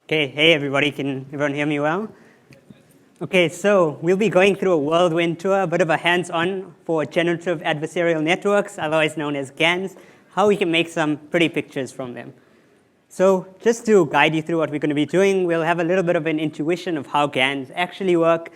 Okay, hey everybody, can everyone hear me well? Okay, so we'll be going through a whirlwind tour, a bit of a hands-on for Generative Adversarial Networks, otherwise known as GANs, how we can make some pretty pictures from them. So just to guide you through what we're going to be doing, we'll have a little bit of an intuition of how GANs actually work,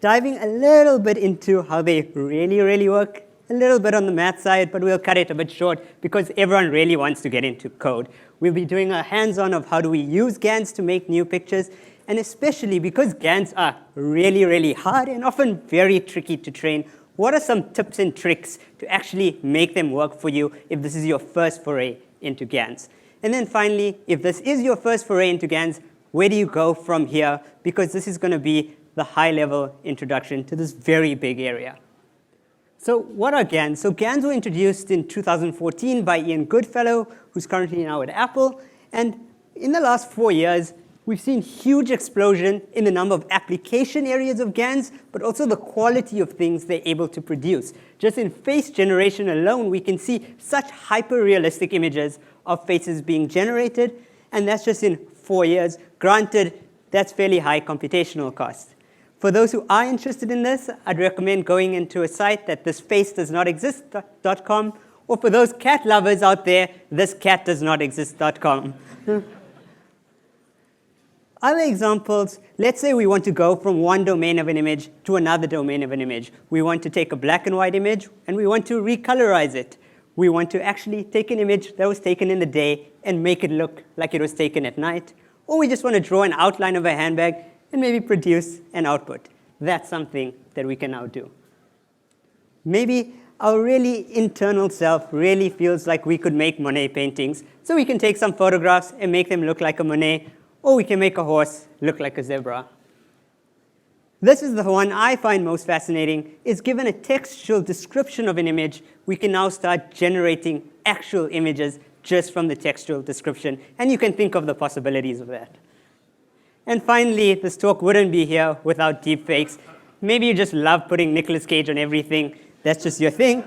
diving a little bit into how they really work, a little bit on the math side, but we'll cut it a bit short because everyone really wants to get into code. We'll be doing a hands-on of how do we use GANs to make new pictures, and especially because GANs are really hard and often very tricky to train, what are some tips and tricks to actually make them work for you if this is your first foray into GANs? And then finally, if this is your first foray into GANs, where do you go from here? Because this is going to be the high-level introduction to this very big area. So what are GANs? So GANs were introduced in 2014 by Ian Goodfellow, who's currently now at Apple. And in the last 4 years, we've seen huge explosion in the number of application areas of GANs, but also the quality of things they're able to produce. Just in face generation alone, we can see such hyper-realistic images of faces being generated, and that's just in 4 years. Granted, that's fairly high computational cost. For those who are interested in this, I'd recommend going into a site that thisfacedoesnotexist.com, or for those cat lovers out there, thiscatdoesnotexist.com. Other examples, let's say we want to go from one domain of an image to another domain of an image. We want to take a black and white image, and we want to recolorize it. We want to actually take an image that was taken in the day and make it look like it was taken at night. Or we just want to draw an outline of a handbag and maybe produce an output. That's something that we can now do. Maybe our really internal self really feels like we could make Monet paintings, so we can take some photographs and make them look like a Monet, or we can make a horse look like a zebra. This is the one I find most fascinating, is given a textual description of an image, we can now start generating actual images just from the textual description, and you can think of the possibilities of that. And finally, this talk wouldn't be here without deepfakes. Maybe you just love putting Nicolas Cage on everything. That's just your thing.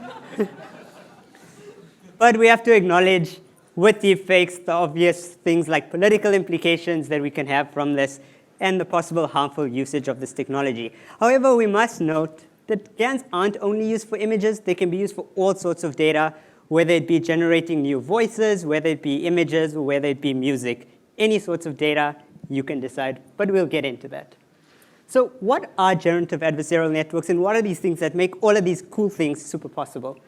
But we have to acknowledge, with deepfakes, the obvious things like political implications that we can have from this and the possible harmful usage of this technology. However, we must note that GANs aren't only used for images. They can be used for all sorts of data, whether it be generating new voices, whether it be images, or whether it be music. Any sorts of data, you can decide, but we'll get into that. So what are generative adversarial networks, and what are these things that make all of these cool things super possible?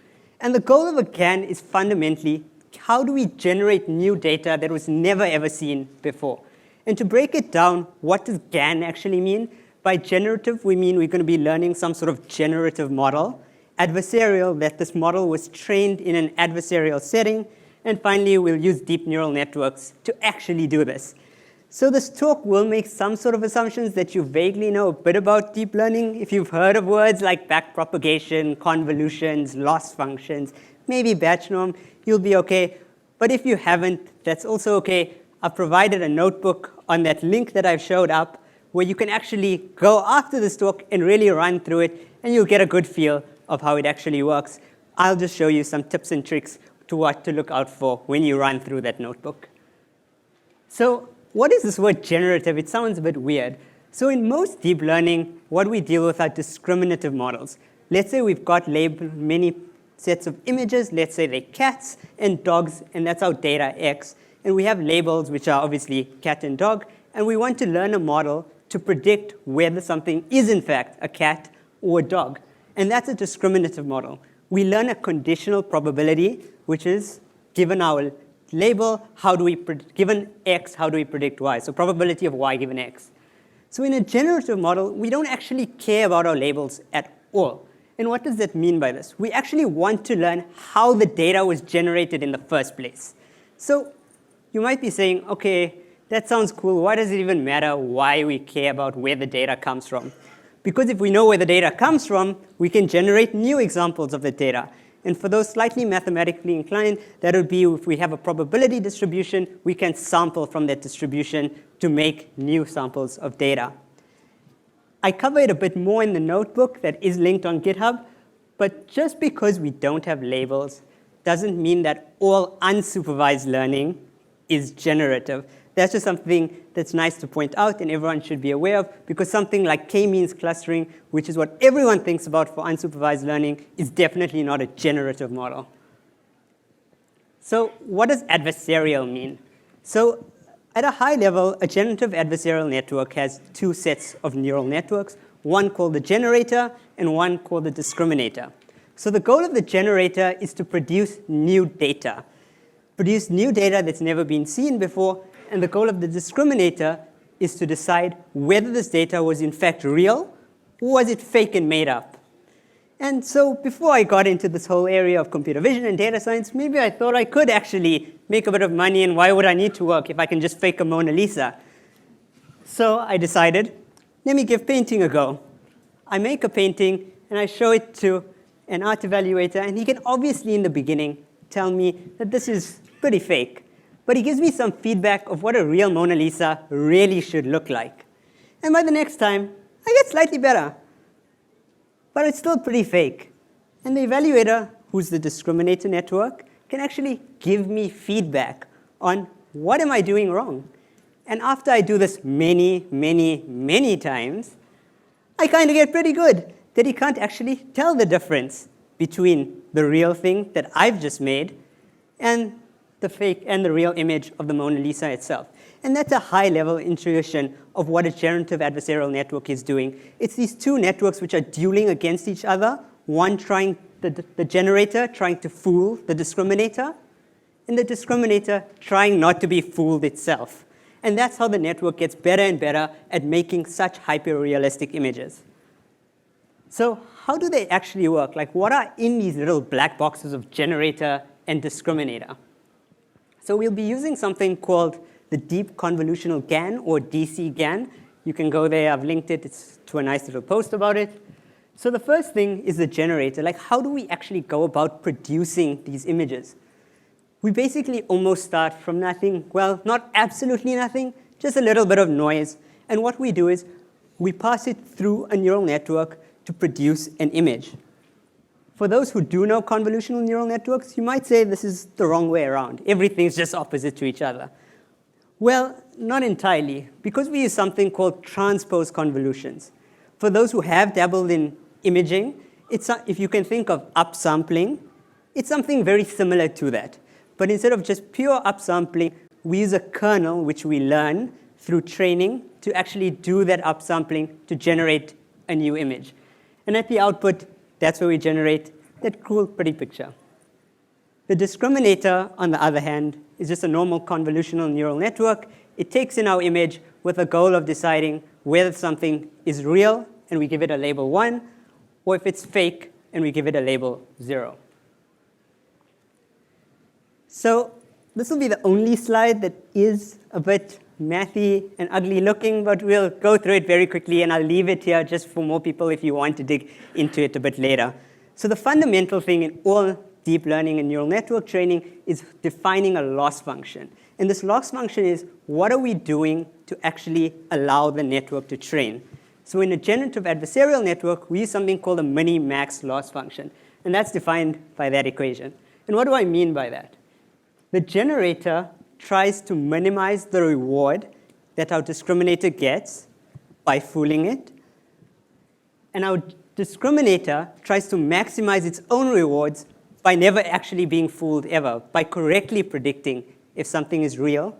And the goal of a GAN is fundamentally, how do we generate new data that was never ever seen before? And to break it down, what does GAN actually mean? By generative, we mean we're going to be learning some sort of generative model. Adversarial, that this model was trained in an adversarial setting. And finally, we'll use deep neural networks to actually do this. So this talk will make some sort of assumptions that you vaguely know a bit about deep learning. If you've heard of words like backpropagation, convolutions, loss functions, maybe batch norm, you'll be OK. But if you haven't, that's also OK. I've provided a notebook on that link that I've showed up where you can actually go after this talk and really run through it, and you'll get a good feel of how it actually works. I'll just show you some tips and tricks to what to look out for when you run through that notebook. So what is this word generative? It sounds a bit weird. So in most deep learning, what we deal with are discriminative models. Let's say we've got labeled many sets of images. Let's say they're cats and dogs, and that's our data X. And we have labels, which are obviously cat and dog. And we want to learn a model to predict whether something is, in fact, a cat or a dog. And that's a discriminative model. We learn a conditional probability, which is given our label, given X, how do we predict Y? So probability of Y given X. So in a generative model, we don't actually care about our labels at all. And what does that mean by this? We actually want to learn how the data was generated in the first place. So you might be saying, OK, that sounds cool. Why does it even matter why we care about where the data comes from? Because if we know where the data comes from, we can generate new examples of the data. And for those slightly mathematically inclined, that would be if we have a probability distribution, we can sample from that distribution to make new samples of data. I cover it a bit more in the notebook that is linked on GitHub. But just because we don't have labels doesn't mean that all unsupervised learning is generative. That's just something that's nice to point out and everyone should be aware of, because something like k-means clustering, which is what everyone thinks about for unsupervised learning, is definitely not a generative model. So what does adversarial mean? So at a high level, a generative adversarial network has two sets of neural networks, one called the generator and one called the discriminator. So the goal of the generator is to produce new data that's never been seen before, and the goal of the discriminator is to decide whether this data was in fact real or was it fake and made up. And so before I got into this whole area of computer vision and data science, maybe I thought I could actually make a bit of money, and why would I need to work if I can just fake a Mona Lisa? So I decided, let me give painting a go. I make a painting and I show it to an art evaluator, and he can obviously in the beginning tell me that this is pretty fake. But he gives me some feedback of what a real Mona Lisa really should look like. And by the next time, I get slightly better. But it's still pretty fake. And the evaluator, who's the discriminator network, can actually give me feedback on what am I doing wrong. And after I do this many, many, many times, I kind of get pretty good that he can't actually tell the difference between the real thing that I've just made and the fake and the real image of the Mona Lisa itself. And that's a high-level intuition of what a generative adversarial network is doing. It's these two networks which are dueling against each other, one trying, the generator trying to fool the discriminator, and the discriminator trying not to be fooled itself. And that's how the network gets better and better at making such hyper-realistic images. So how do they actually work? Like, what are in these little black boxes of generator and discriminator? So we'll be using something called the Deep Convolutional GAN, or DC GAN. You can go there. I've linked it. It's to a nice little post about it. So the first thing is the generator. Like, how do we actually go about producing these images? We basically almost start from nothing. Well, not absolutely nothing, just a little bit of noise. And what we do is we pass it through a neural network to produce an image. For those who do know convolutional neural networks, you might say this is the wrong way around. Everything's just opposite to each other. Well, not entirely, because we use something called transpose convolutions. For those who have dabbled in imaging, if you can think of upsampling, it's something very similar to that. But instead of just pure upsampling, we use a kernel which we learn through training to actually do that upsampling to generate a new image. And at the output, that's where we generate that cool, pretty picture. The discriminator, on the other hand, is just a normal convolutional neural network. It takes in our image with a goal of deciding whether something is real, and we give it a label 1, or if it's fake, and we give it a label 0. So this will be the only slide that is a bit mathy and ugly looking, but we'll go through it very quickly, and I'll leave it here just for more people if you want to dig into it a bit later. So the fundamental thing in all deep learning and neural network training is defining a loss function. And this loss function is, what are we doing to actually allow the network to train? So in a generative adversarial network, we use something called a mini-max loss function. And that's defined by that equation. And what do I mean by that? The generator tries to minimize the reward that our discriminator gets by fooling it. And our discriminator tries to maximize its own rewards by never actually being fooled ever, by correctly predicting if something is real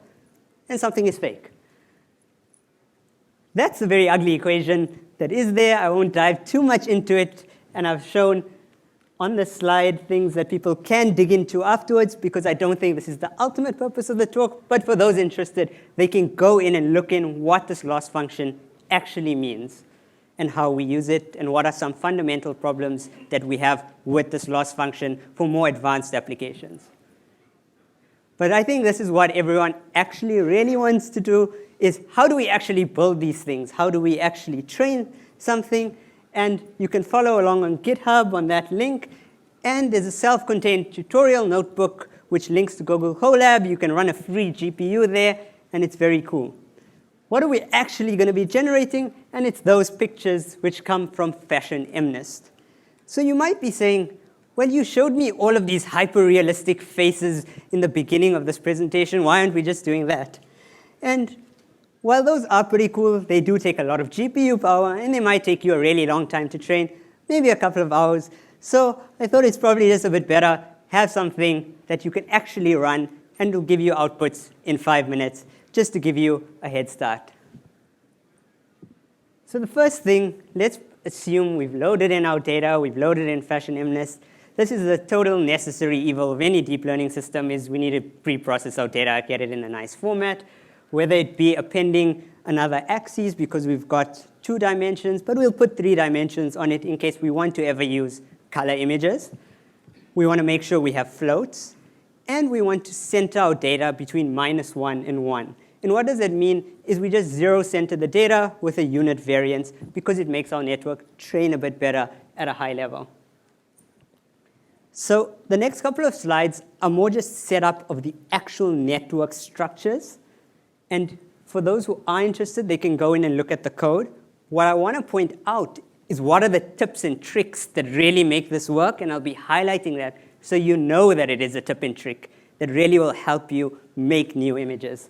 and something is fake. That's a very ugly equation that is there. I won't dive too much into it. And I've shown on the slide things that people can dig into afterwards, because I don't think this is the ultimate purpose of the talk. But for those interested, they can go in and look in what this loss function actually means and how we use it, and what are some fundamental problems that we have with this loss function for more advanced applications. But I think this is what everyone actually really wants to do, is how do we actually build these things? How do we actually train something? And you can follow along on GitHub on that link. And there's a self-contained tutorial notebook which links to Google Colab. You can run a free GPU there, and it's very cool. What are we actually going to be generating? And it's those pictures which come from Fashion MNIST. So you might be saying, well, you showed me all of these hyper-realistic faces in the beginning of this presentation. Why aren't we just doing that? And while those are pretty cool, they do take a lot of GPU power, and they might take you a really long time to train, maybe a couple of hours. So I thought it's probably just a bit better have something that you can actually run and will give you outputs in 5 minutes, just to give you a head start. So the first thing, let's assume we've loaded in our data, we've loaded in fashion MNIST. This is the total necessary evil of any deep learning system is we need to pre-process our data, get it in a nice format, whether it be appending another axis because we've got 2 dimensions, but we'll put 3 dimensions on it in case we want to ever use color images. We want to make sure we have floats, and we want to center our data between -1 and 1. And what does that mean is we just zero center the data with a unit variance because it makes our network train a bit better at a high level. So the next couple of slides are more just setup of the actual network structures. And for those who are interested, they can go in and look at the code. What I want to point out is what are the tips and tricks that really make this work, and I'll be highlighting that so you know that it is a tip and trick that really will help you make new images.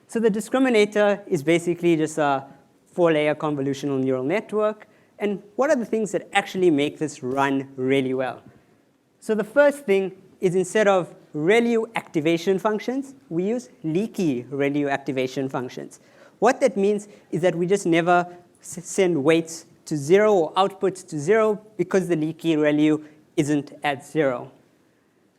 So the discriminator is basically just a 4-layer convolutional neural network. And what are the things that actually make this run really well? So the first thing is instead of ReLU activation functions, we use leaky ReLU activation functions. What that means is that we just never send weights to 0 or outputs to 0 because the leaky ReLU isn't at 0.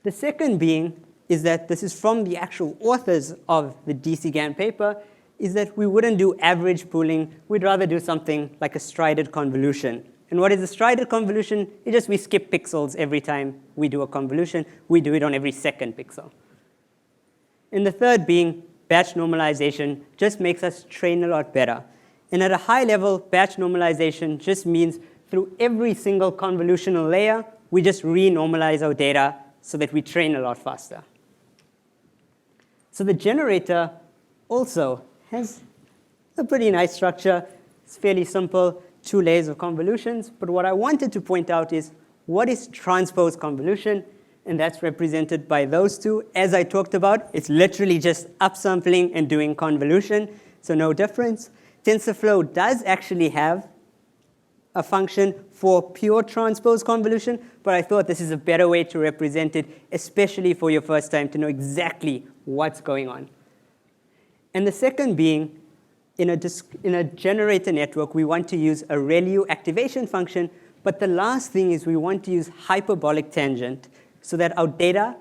The second being is that this is from the actual authors of the DCGAN paper, is that we wouldn't do average pooling. We'd rather do something like a strided convolution. And what is a strided convolution? It's just we skip pixels every time we do a convolution. We do it on every second pixel. And the third being batch normalization just makes us train a lot better. And at a high level, batch normalization just means through every single convolutional layer, we just re-normalize our data so that we train a lot faster. So the generator also has a pretty nice structure. It's fairly simple, 2 layers of convolutions. But what I wanted to point out is what is transpose convolution? And that's represented by those 2. As I talked about, it's literally just upsampling and doing convolution, so no difference. TensorFlow does actually have a function for pure transpose convolution, but I thought this is a better way to represent it, especially for your first time to know exactly what's going on. And the second being, in a generator network, we want to use a ReLU activation function, but the last thing is we want to use hyperbolic tangent so that our data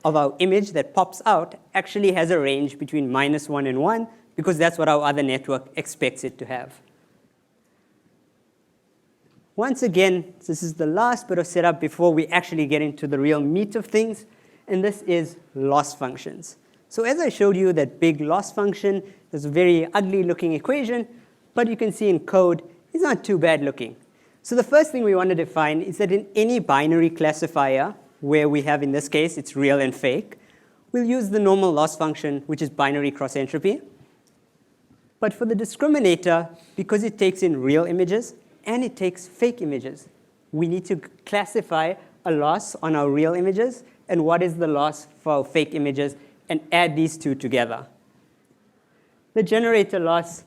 of our image that pops out actually has a range between -1 and 1, because that's what our other network expects it to have. Once again, this is the last bit of setup before we actually get into the real meat of things, and this is loss functions. So as I showed you that big loss function, there's a very ugly looking equation, but you can see in code, it's not too bad looking. So the first thing we want to define is that in any binary classifier, where we have in this case, it's real and fake, we'll use the normal loss function, which is binary cross entropy. But for the discriminator, because it takes in real images and it takes fake images, we need to classify a loss on our real images and what is the loss for our fake images and add these 2 together. The generator loss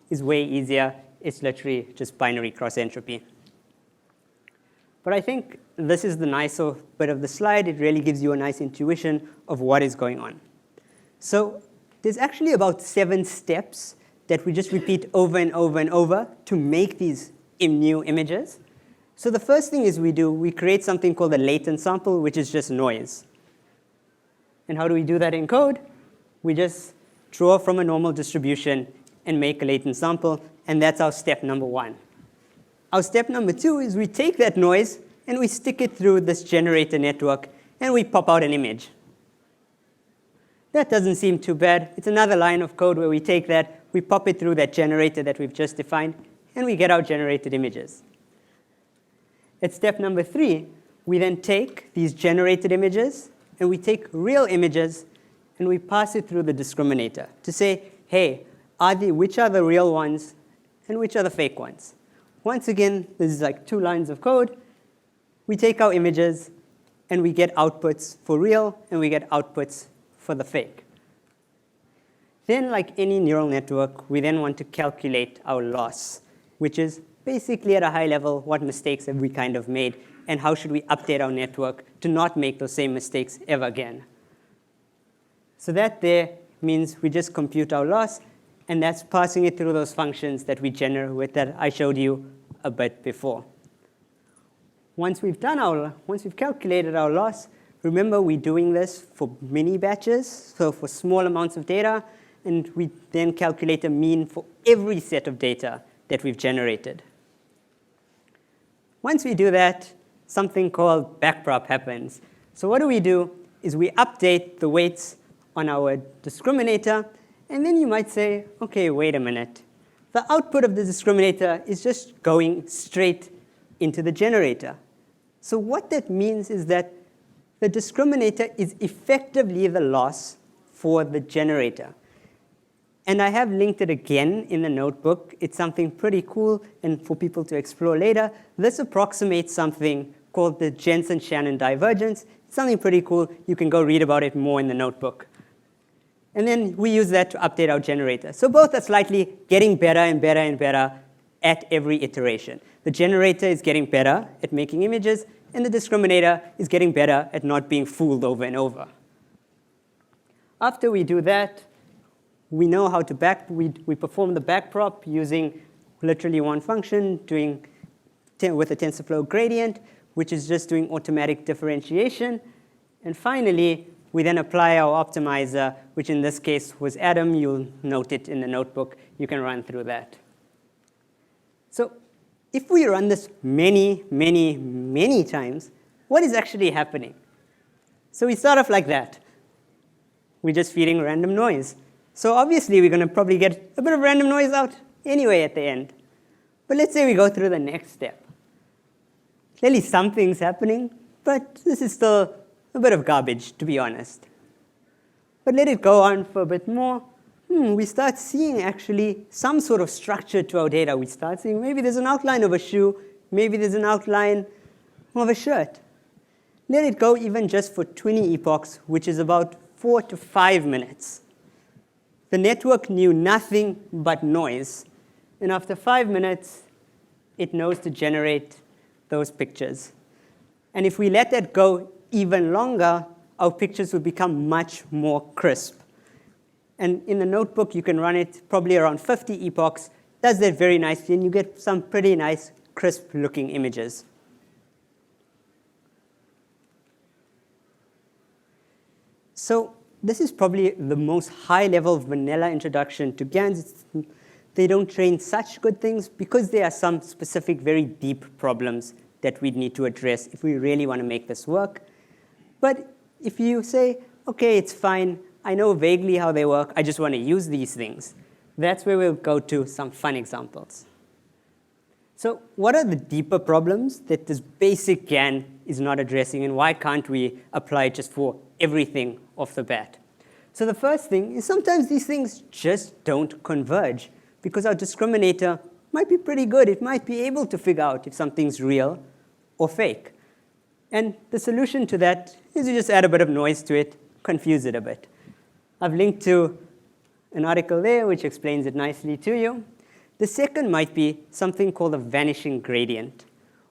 is way easier. It's literally just binary cross entropy. But I think this is the nicer bit of the slide. It really gives you a nice intuition of what is going on. So there's actually about 7 steps that we just repeat over and over and over to make these new images. So the first thing is we create something called a latent sample, which is just noise. And how do we do that in code? We just draw from a normal distribution and make a latent sample, and that's our step number 1. Our step number 2 is we take that noise and we stick it through this generator network, and we pop out an image. That doesn't seem too bad. It's another line of code where we take that, we pop it through that generator that we've just defined, and we get our generated images. At step number 3, we then take these generated images, and we take real images, and we pass it through the discriminator to say, hey, which are the real ones, and which are the fake ones? Once again, this is like 2 lines of code. We take our images, and we get outputs for real, and we get outputs for the fake. Then, like any neural network, we then want to calculate our loss, which is basically at a high level, what mistakes have we kind of made, and how should we update our network to not make those same mistakes ever again. So that there means we just compute our loss, and that's passing it through those functions that we generate that I showed you a bit before. Once we've calculated our loss, remember we're doing this for mini batches, so for small amounts of data, and we then calculate a mean for every set of data that we've generated. Once we do that, something called backprop happens. So what do is we update the weights on our discriminator, and then you might say, OK, wait a minute. The output of the discriminator is just going straight into the generator. So what that means is that the discriminator is effectively the loss for the generator. And I have linked it again in the notebook. It's something pretty cool and for people to explore later. This approximates something called the Jensen-Shannon divergence. It's something pretty cool. You can go read about it more in the notebook. And then we use that to update our generator. So both are slightly getting better and better and better at every iteration. The generator is getting better at making images, and the discriminator is getting better at not being fooled over and over. After we do that, we know how to we perform the backprop using literally one function with a TensorFlow gradient, which is just doing automatic differentiation. And finally, we then apply our optimizer, which in this case was Adam. You'll note it in the notebook. You can run through that. So if we run this many, many, many times, what is actually happening? So we start off like that. We're just feeding random noise. So obviously, we're going to probably get a bit of random noise out anyway at the end. But let's say we go through the next step. Clearly, something's happening, but this is still a bit of garbage, to be honest. But let it go on for a bit more. We start seeing actually some sort of structure to our data. We start seeing maybe there's an outline of a shoe. Maybe there's an outline of a shirt. Let it go even just for 20 epochs, which is about 4 to 5 minutes. The network knew nothing but noise. And after 5 minutes, it knows to generate those pictures. And if we let that go even longer, our pictures will become much more crisp. And in the notebook, you can run it probably around 50 epochs. Does that very nicely, and you get some pretty nice, crisp-looking images. So this is probably the most high-level vanilla introduction to GANs. They don't train such good things because there are some specific, very deep problems that we need to address if we really want to make this work. But if you say, OK, it's fine. I know vaguely how they work. I just want to use these things. That's where we'll go to some fun examples. So what are the deeper problems that this basic GAN is not addressing, and why can't we apply it just for everything off the bat? So the first thing is sometimes these things just don't converge because our discriminator might be pretty good. It might be able to figure out if something's real or fake. And the solution to that is you just add a bit of noise to it, confuse it a bit. I've linked to an article there which explains it nicely to you. The second might be something called a vanishing gradient.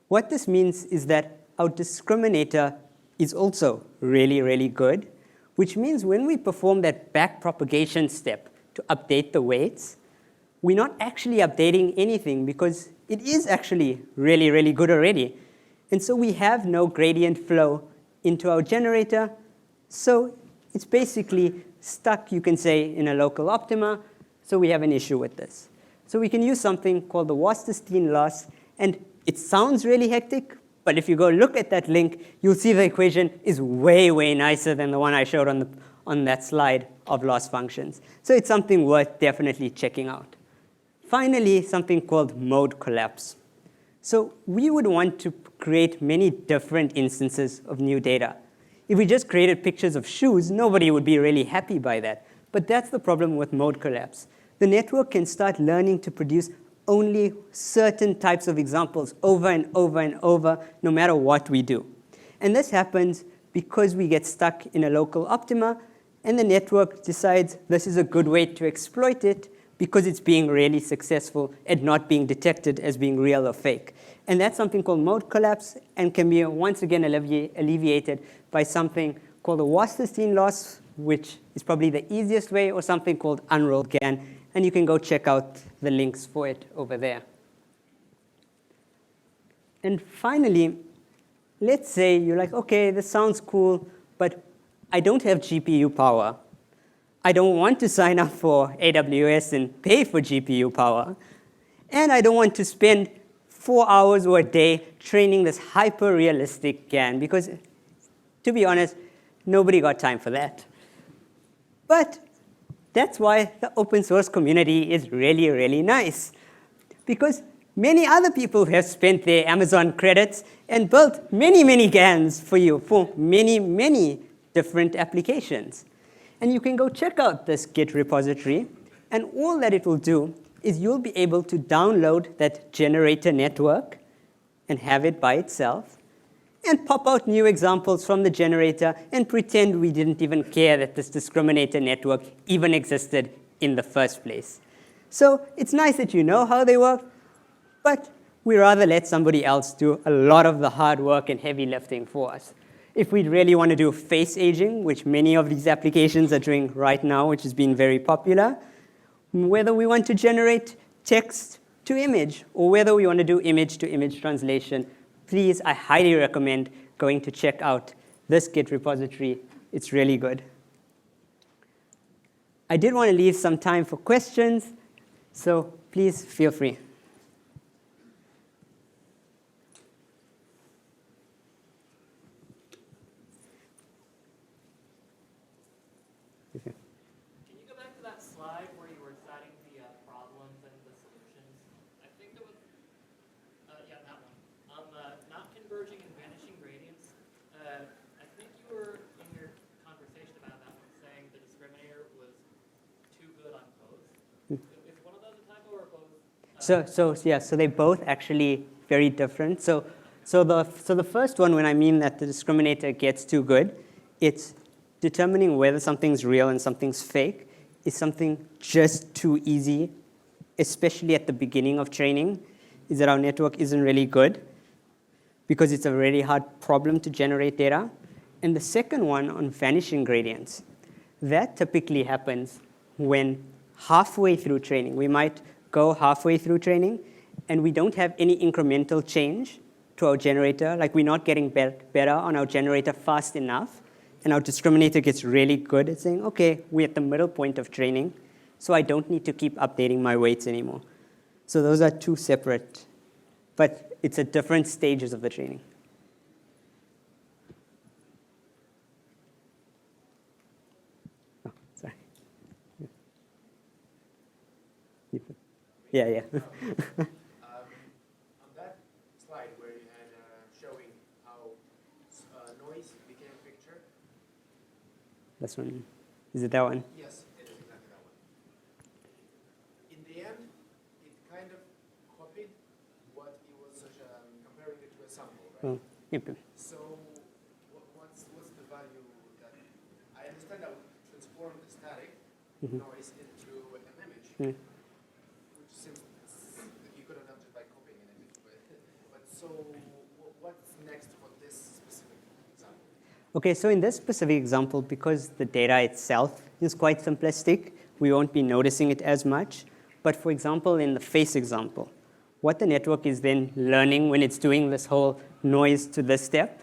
What this means is that our discriminator is also really, really good, which means when we perform that backpropagation step to update the weights, we're not actually updating anything because it is actually really, really good already. And so we have no gradient flow into our generator. So it's basically stuck, you can say, in a local optima. So we have an issue with this. So we can use something called the Wasserstein loss. And it sounds really hectic. But if you go look at that link, you'll see the equation is way, way nicer than the one I showed on that slide of loss functions. So it's something worth definitely checking out. Finally, something called mode collapse. So we would want to create many different instances of new data. If we just created pictures of shoes, nobody would be really happy by that. But that's the problem with mode collapse. The network can start learning to produce only certain types of examples over and over and over, no matter what we do. And this happens because we get stuck in a local optima. and the network decides this is a good way to exploit it because it's being really successful at not being detected as being real or fake. And that's something called mode collapse and can be once again alleviated by something called a Wasserstein loss, which is probably the easiest way, or something called unrolled GAN. And you can go check out the links for it over there. And finally, let's say you're like, OK, this sounds cool, but I don't have GPU power. I don't want to sign up for AWS and pay for GPU power. And I don't want to spend 4 hours or a day training this hyper-realistic GAN, because to be honest, nobody got time for that. But that's why the open source community is really, really nice, because many other people have spent their Amazon credits and built many, many GANs for you for many, many different applications. And you can go check out this Git repository, and all that it will do is you'll be able to download that generator network and have it by itself, and pop out new examples from the generator and pretend we didn't even care that this discriminator network even existed in the first place. So it's nice that you know how they work, but we rather let somebody else do a lot of the hard work and heavy lifting for us. If we really want to do face aging, which many of these applications are doing right now, which has been very popular, whether we want to generate text to image or whether we want to do image to image translation, please, I highly recommend going to check out this Git repository. It's really good. I did want to leave some time for questions, so please feel free. So they're both actually very different. So the first one, when I mean that the discriminator gets too good, it's determining whether something's real and something's fake is something just too easy, especially at the beginning of training, is that our network isn't really good because it's a really hard problem to generate data. And the second one on vanishing gradients, that typically happens when halfway through training, we might go halfway through training, and we don't have any incremental change to our generator. Like, we're not getting better on our generator fast enough, and our discriminator gets really good at saying, OK, we're at the middle point of training, so I don't need to keep updating my weights anymore. So those are two separate, but it's at different stages of the training. Oh, sorry. Yeah. On that slide where you had showing how noise became picture. This one. Is it that one? Yes, it is exactly that one. In the end, it kind of copied what it was comparing it to a sample, right? Oh, yep. So what's the value that I understand that we transform the static noise into an image. What's next for this specific example? OK, so in this specific example, because the data itself is quite simplistic, we won't be noticing it as much. But for example, in the face example, what the network is then learning when it's doing this whole noise to this step,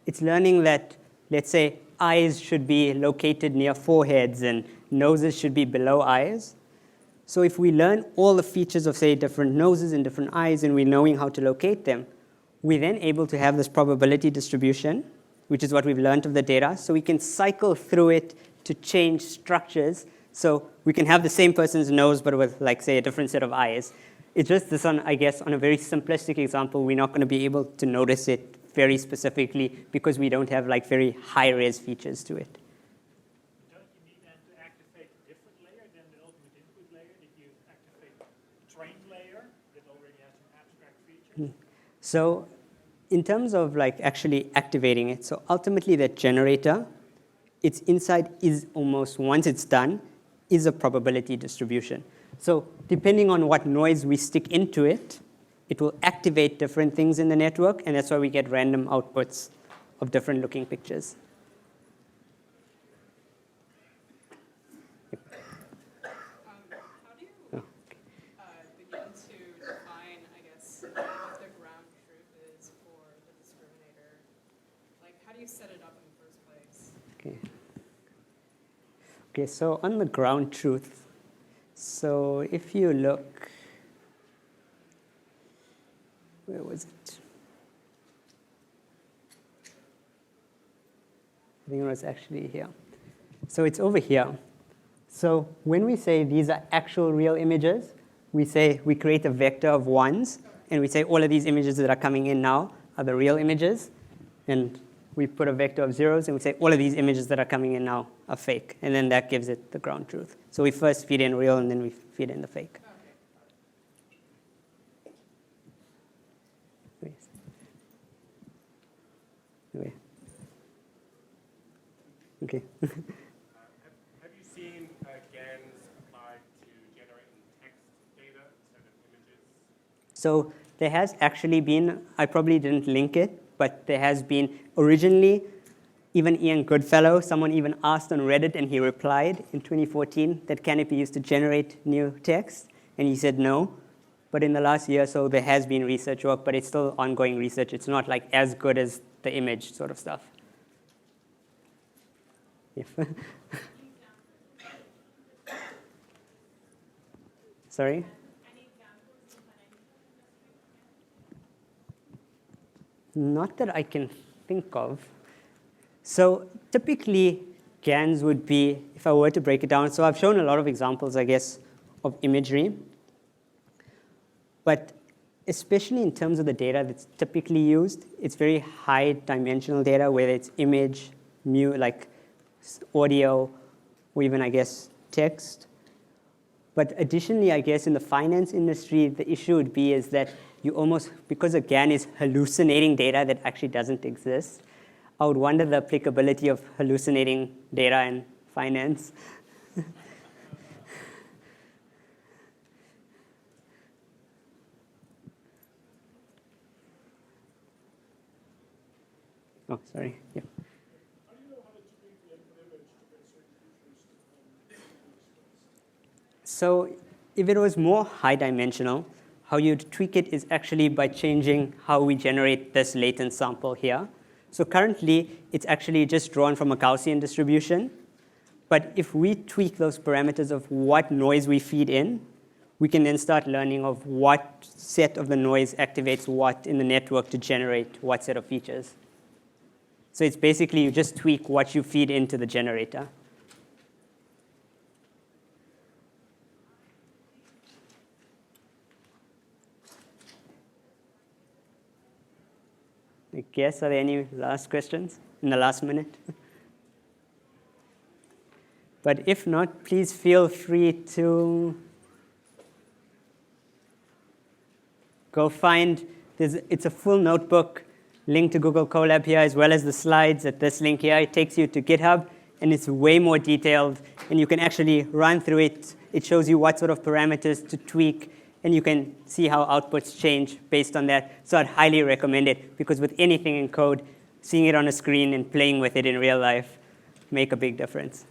it's learning that, let's say, eyes should be located near foreheads and noses should be below eyes. So if we learn all the features of, say, different noses and different eyes, and we're knowing how to locate them, we're then able to have this probability distribution, which is what we've learned of the data. So we can cycle through it to change structures. So we can have the same person's nose, but with, like, say, a different set of eyes. It's just this one, I guess, on a very simplistic example, we're not going to be able to notice it very specifically because we don't have, like, very high-res features to it. Don't you need then to activate a different layer than the ultimate input layer? That you activate a trained layer that already has some abstract features? So in terms of, like, actually activating it, so ultimately that generator its inside is almost, once it's done, is a probability distribution. So depending on what noise we stick into it, it will activate different things in the network, and that's why we get random outputs of different looking pictures. How do you begin to define, I guess, what the ground truth is for the discriminator? Like, how do you set it up in the first place? Okay. Okay, so on the ground truth, so if you look, where was it? I think it was actually here. So it's over here. So when we say these are actual real images, we say we create a vector of ones, and we say all of these images that are coming in now are the real images. And we put a vector of zeros, and we say all of these images that are coming in now are fake. And then that gives it the ground truth. So we first feed in real, and then we feed in the fake. Okay. Have you seen GANs applied to generating text data instead of images? So there has actually been, I probably didn't link it, but there has been originally, even Ian Goodfellow, someone even asked on Reddit, and he replied in 2014 that can it be used to generate new text? And he said no. But in the last year or so, there has been research work, but it's still ongoing research. It's not like as good as the image sort of stuff. Sorry? Not that I can think of. So typically, GANs would be, if I were to break it down, so I've shown a lot of examples, I guess, of imagery. But especially in terms of the data that's typically used, it's very high dimensional data, whether it's image, like audio, or even, I guess, text. But additionally, I guess, in the finance industry, the issue would be is that you almost, because a GAN is hallucinating data that actually doesn't exist, I would wonder the applicability of hallucinating data in finance. Oh, sorry. Yeah. So if it was more high dimensional, how you'd tweak it is actually by changing how we generate this latent sample here. So currently, it's actually just drawn from a Gaussian distribution. But if we tweak those parameters of what noise we feed in, we can then start learning of what set of the noise activates what in the network to generate what set of features. So it's basically you just tweak what you feed into the generator. I guess, are there any last questions in the last minute? But if not, please feel free to go find, it's a full notebook, link to Google Colab here, as well as the slides at this link here. It takes you to GitHub, and it's way more detailed, and you can actually run through it. It shows you what sort of parameters to tweak, and you can see how outputs change based on that. So I'd highly recommend it, because with anything in code, seeing it on a screen and playing with it in real life make a big difference.